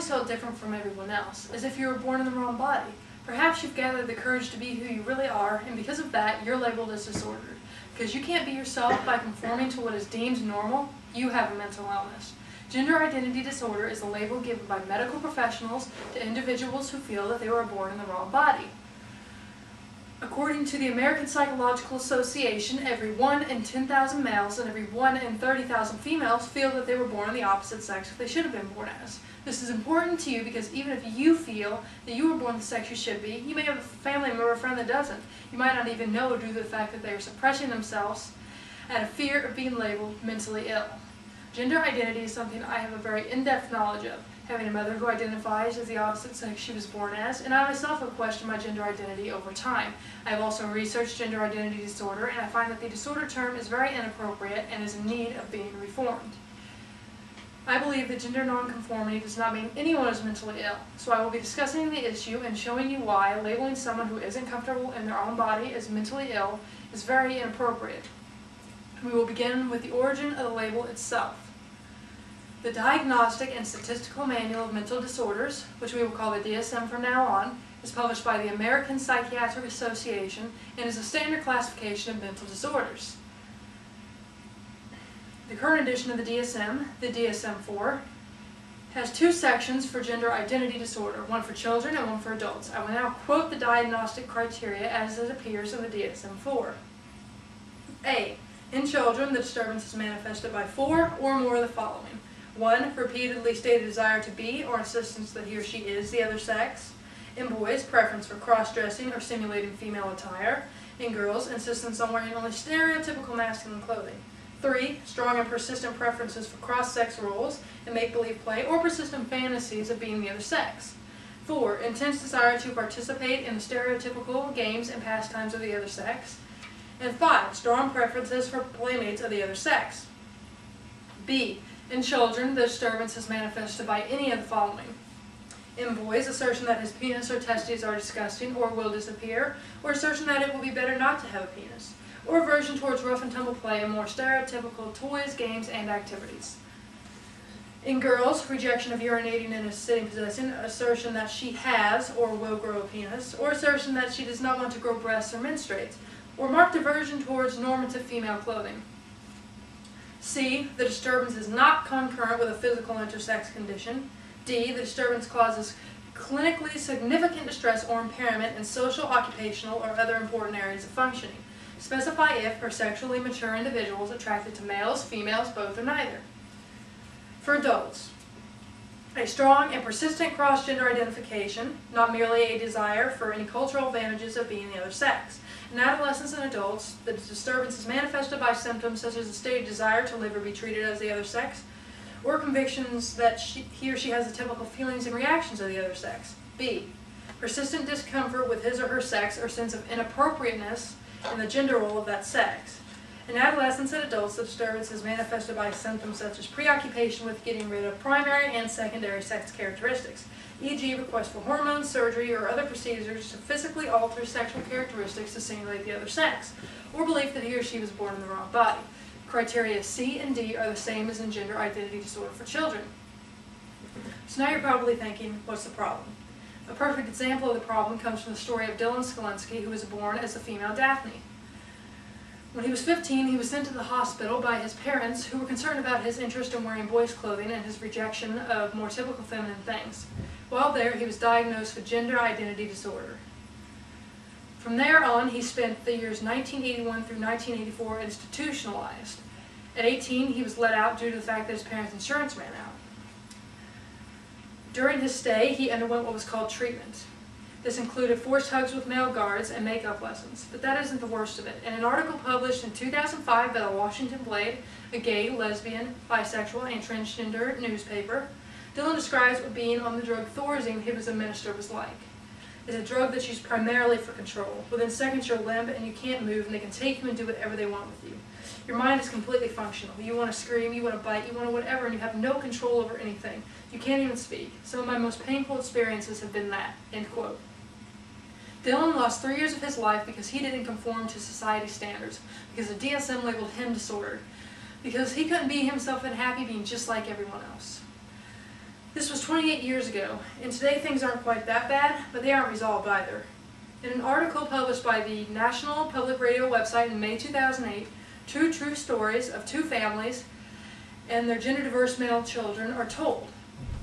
always felt different from everyone else, as if you were born in the wrong body. Perhaps you've gathered the courage to be who you really are, and because of that, you're labeled as disordered. Because you can't be yourself by conforming to what is deemed normal, you have a mental illness. Gender identity disorder is a label given by medical professionals to individuals who feel that they were born in the wrong body. According to the American Psychological Association, every 1 in 10,000 males and every 1 in 30,000 females feel that they were born in the opposite sex that they should have been born as. This is important to you because even if you feel that you were born the sex you should be, you may have a family member or friend that doesn't. You might not even know due to the fact that they are suppressing themselves out of fear of being labeled mentally ill. Gender identity is something I have a very in-depth knowledge of, having a mother who identifies as the opposite sex she was born as, and I myself have questioned my gender identity over time. I have also researched gender identity disorder, and I find that the disorder term is very inappropriate and is in need of being reformed. I believe that gender nonconformity does not mean anyone is mentally ill, so I will be discussing the issue and showing you why labeling someone who isn't comfortable in their own body as mentally ill is very inappropriate. We will begin with the origin of the label itself. The Diagnostic and Statistical Manual of Mental Disorders, which we will call the DSM from now on, is published by the American Psychiatric Association and is a standard classification of mental disorders. The current edition of the DSM-4, has 2 sections for gender identity disorder, one for children and one for adults. I will now quote the diagnostic criteria as it appears in the DSM-4. A. In children, the disturbance is manifested by 4 or more of the following. 1. Repeatedly stated desire to be or insistence that he or she is the other sex. In boys, preference for cross-dressing or simulating female attire. In girls, insistence on wearing only stereotypical masculine clothing. 3. Strong and persistent preferences for cross-sex roles and make-believe play or persistent fantasies of being the other sex. 4. Intense desire to participate in the stereotypical games and pastimes of the other sex. And 5. Strong preferences for playmates of the other sex. B. In children, the disturbance is manifested by any of the following. In boys, assertion that his penis or testes are disgusting or will disappear, or assertion that it will be better not to have a penis, or aversion towards rough and tumble play and more stereotypical toys, games, and activities. In girls, rejection of urinating in a sitting position, assertion that she has or will grow a penis, or assertion that she does not want to grow breasts or menstruate, or marked aversion towards normative female clothing. C. The disturbance is not concurrent with a physical intersex condition. D. The disturbance causes clinically significant distress or impairment in social, occupational, or other important areas of functioning. Specify if are sexually mature individuals attracted to males, females, both, or neither. For adults, a strong and persistent cross-gender identification, not merely a desire for any cultural advantages of being the other sex. In adolescents and adults, the disturbance is manifested by symptoms such as a stated desire to live or be treated as the other sex, or convictions that he or she has the typical feelings and reactions of the other sex. B. Persistent discomfort with his or her sex or sense of inappropriateness in the gender role of that sex. In adolescents and adults, the disturbance is manifested by symptoms such as preoccupation with getting rid of primary and secondary sex characteristics, e.g. request for hormone surgery or other procedures to physically alter sexual characteristics to simulate the other sex, or belief that he or she was born in the wrong body. Criteria C and D are the same as in gender identity disorder for children. So now you're probably thinking, what's the problem? A perfect example of the problem comes from the story of Dylan Skalinsky, who was born as the female Daphne. When he was 15, he was sent to the hospital by his parents, who were concerned about his interest in wearing boys' clothing and his rejection of more typical feminine things. While there, he was diagnosed with gender identity disorder. From there on, he spent the years 1981 through 1984 institutionalized. At 18, he was let out due to the fact that his parents' insurance ran out. During his stay, he underwent what was called treatment. This included forced hugs with male guards and makeup lessons, but that isn't the worst of it. In an article published in 2005 by the Washington Blade, a gay, lesbian, bisexual, and transgender newspaper, Dylan describes what being on the drug Thorazine he was administered was like. It's a drug that's used primarily for control. Within seconds you're limp and you can't move, and they can take you and do whatever they want with you. Your mind is completely functional. You want to scream, you want to bite, you want to whatever, and you have no control over anything. You can't even speak. Some of my most painful experiences have been that." End quote. Dylan lost 3 years of his life because he didn't conform to society's standards, because the DSM labeled him disordered, because he couldn't be himself and happy being just like everyone else. This was 28 years ago, and today things aren't quite that bad, but they aren't resolved either. In an article published by the National Public Radio website in May 2008, two true stories of two families and their gender-diverse male children are told.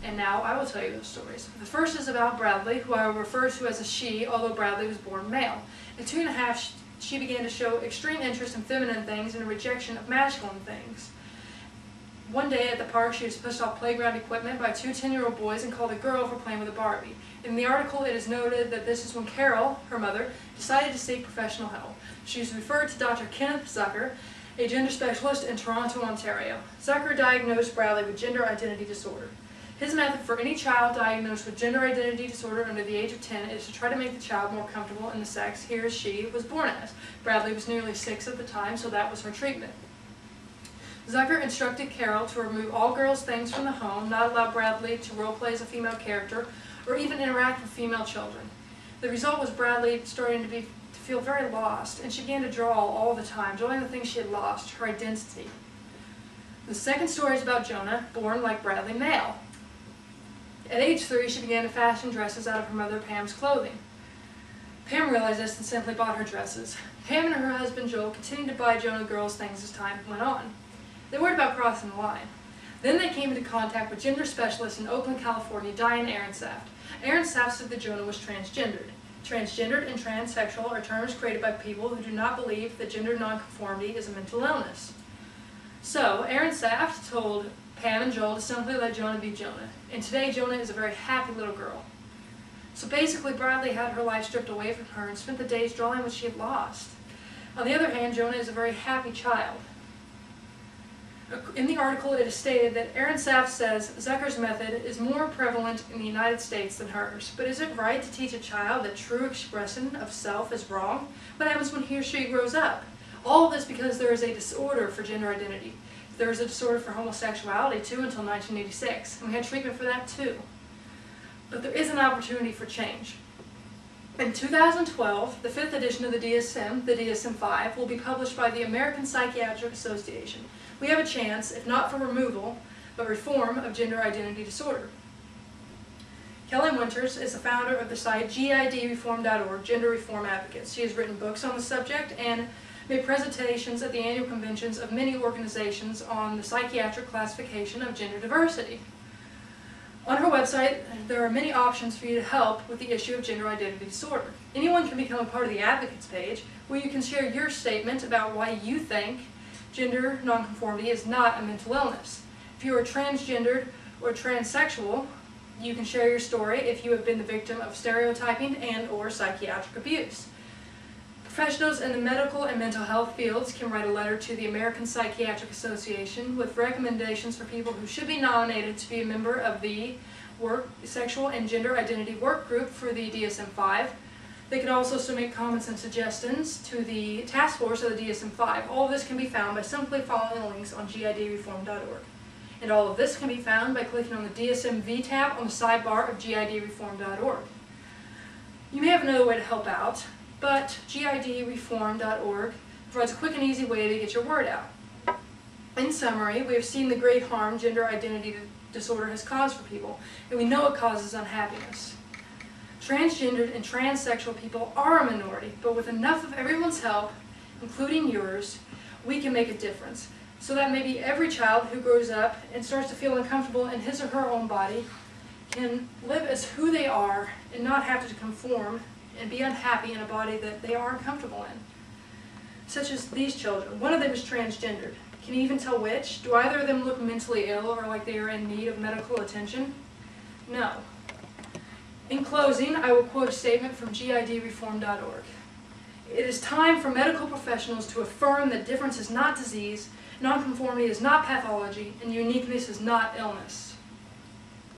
And now I will tell you those stories. The first is about Bradley, who I will refer to as a she, although Bradley was born male. At 2 and a half, she began to show extreme interest in feminine things and a rejection of masculine things. One day at the park, she was pushed off playground equipment by two 10-year-old boys and called a girl for playing with a Barbie. In the article, it is noted that this is when Carol, her mother, decided to seek professional help. She was referred to Dr. Kenneth Zucker, a gender specialist in Toronto, Ontario. Zucker diagnosed Bradley with gender identity disorder. His method for any child diagnosed with gender identity disorder under the age of 10 is to try to make the child more comfortable in the sex he or she was born as. Bradley was nearly 6 at the time, so that was her treatment. Zucker instructed Carol to remove all girls' things from the home, not allow Bradley to role-play as a female character, or even interact with female children. The result was Bradley starting to feel very lost, and she began to draw all the time, drawing the things she had lost, her identity. The second story is about Jonah, born like Bradley male. At age 3, she began to fashion dresses out of her mother Pam's clothing. Pam realized this and simply bought her dresses. Pam and her husband Joel continued to buy Jonah girls' things as time went on. They worried about crossing the line. Then they came into contact with gender specialist in Oakland, California, Diane Aronsaft. Aronsaft said that Jonah was transgendered. Transgendered and transsexual are terms created by people who do not believe that gender nonconformity is a mental illness. So, Aronsaft told Pam and Joel to simply let Jonah be Jonah. And today, Jonah is a very happy little girl. So basically, Bradley had her life stripped away from her and spent the days drawing what she had lost. On the other hand, Jonah is a very happy child. In the article, it is stated that Aronsaft says Zucker's method is more prevalent in the United States than hers. But is it right to teach a child that true expression of self is wrong? What happens when he or she grows up? All of this because there is a disorder for gender identity. There was a disorder for homosexuality, too, until 1986, and we had treatment for that, too. But there is an opportunity for change. In 2012, the 5th edition of the DSM-5, will be published by the American Psychiatric Association. We have a chance, if not for removal, but reform of gender identity disorder. Kelly Winters is the founder of the site GIDreform.org, Gender Reform Advocates. She has written books on the subject and made presentations at the annual conventions of many organizations on the psychiatric classification of gender diversity. On her website, there are many options for you to help with the issue of gender identity disorder. Anyone can become a part of the Advocates page, where you can share your statement about why you think gender nonconformity is not a mental illness. If you are transgendered or transsexual, you can share your story if you have been the victim of stereotyping and/or psychiatric abuse. Professionals in the medical and mental health fields can write a letter to the American Psychiatric Association with recommendations for people who should be nominated to be a member of the Sexual and Gender Identity Work Group for the DSM-5. They can also submit comments and suggestions to the task force of the DSM-5. All of this can be found by simply following the links on GIDreform.org. And all of this can be found by clicking on the DSM-V tab on the sidebar of GIDreform.org. You may have another way to help out, but GIDreform.org provides a quick and easy way to get your word out. In summary, we have seen the great harm gender identity disorder has caused for people, and we know it causes unhappiness. Transgendered and transsexual people are a minority, but with enough of everyone's help, including yours, we can make a difference. So that maybe every child who grows up and starts to feel uncomfortable in his or her own body can live as who they are and not have to conform and be unhappy in a body that they aren't comfortable in. Such as these children. One of them is transgendered. Can you even tell which? Do either of them look mentally ill or like they are in need of medical attention? No. In closing, I will quote a statement from GIDreform.org. It is time for medical professionals to affirm that difference is not disease, nonconformity is not pathology, and uniqueness is not illness.